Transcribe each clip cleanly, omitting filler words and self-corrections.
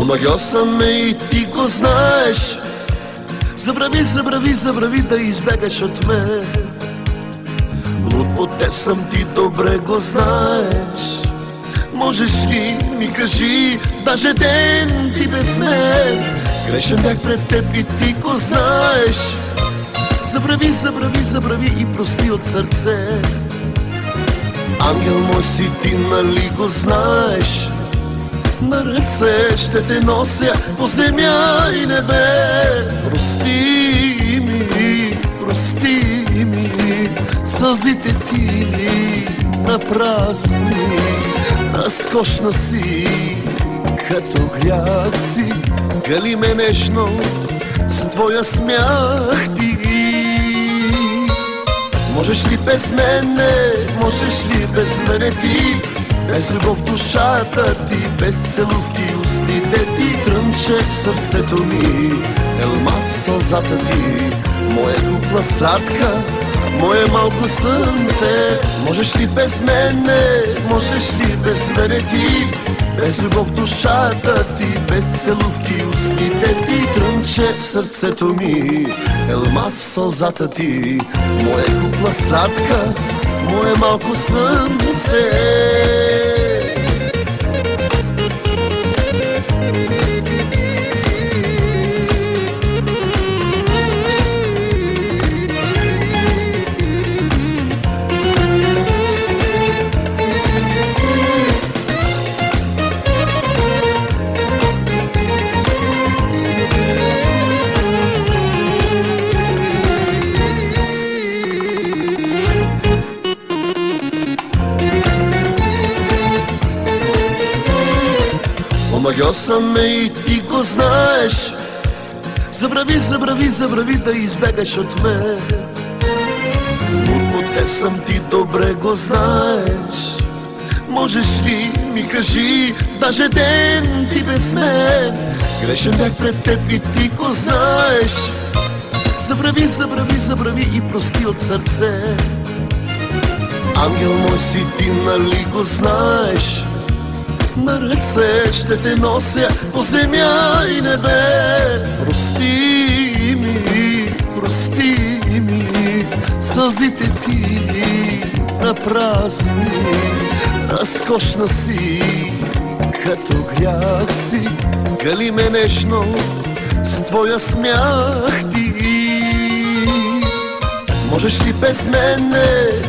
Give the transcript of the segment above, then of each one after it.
Омагьо съм ме и ти го знаеш. Забрави, забрави, забрави да избегаш от мен. Луд по теб съм, ти добре го знаеш. Можеш ли ми кажи даже ден ти без мен? Грешен бях пред теб и ти го знаеш. Забрави, забрави, забрави и прости от сърце. Ангел мой си ти, нали го знаеш? На ръце ще те нося по земя и небе. Прости ми, сълзите ти напразни. Разкошна си, като грях си, гали ме нежно с твоя смях ти. Можеш ли без мене, можеш ли без мене ти? Без любов душата ти, без целувки устните ти. Трънче в сърцето ми, елма в сълзата ти. Моя кукла сладка, мое малко слънце. Можеш ли без мене, можеш ли без мене ти? Без любов душата ти, без целувки устните ти. Трънче в сърцето ми, елма в сълзата ти. Моя кукла сладка, мое малко слънце. Омагьо съм ме и ти го знаеш. Забрави, забрави, забрави да избегаш от мен. Луд по теб съм, ти добре го знаеш. Можеш ли ми кажи даже ден ти без мен? Грешен бях пред теб и ти го знаеш. Забрави, забрави, забрави и прости от сърце. Ангел мой си ти, нали го знаеш? На ръце ще те нося по земя и небе. Прости ми, сълзите ти напразни. Разкошна си, като грях си, гали ме нежно с твоя смях ти. Можеш ли без мене,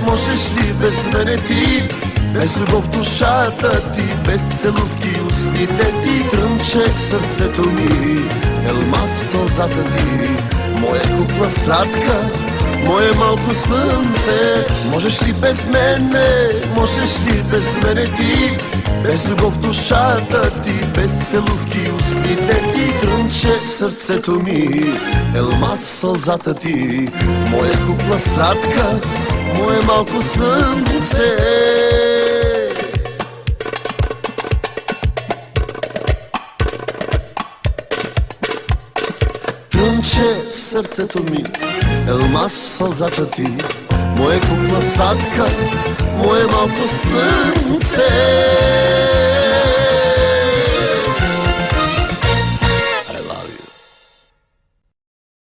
можеш ли без мене ти? Без любов душата ти, без целувки устните ти. Трънче в сърцето ми, елма в сълзата ти. Моя кукла сладка, мое малко слънце. Можеш ли без мене, можеш ли без мене ти? Без любов душата ти, без целувки устните ти. Трънче в сърцето ми, елма в сълзата ти. Моя кукла сладка, мое малко слънце. Трънче в сърцето ми, елмаз в сълзата ти. Моя кукла сладка, мое малко слънце.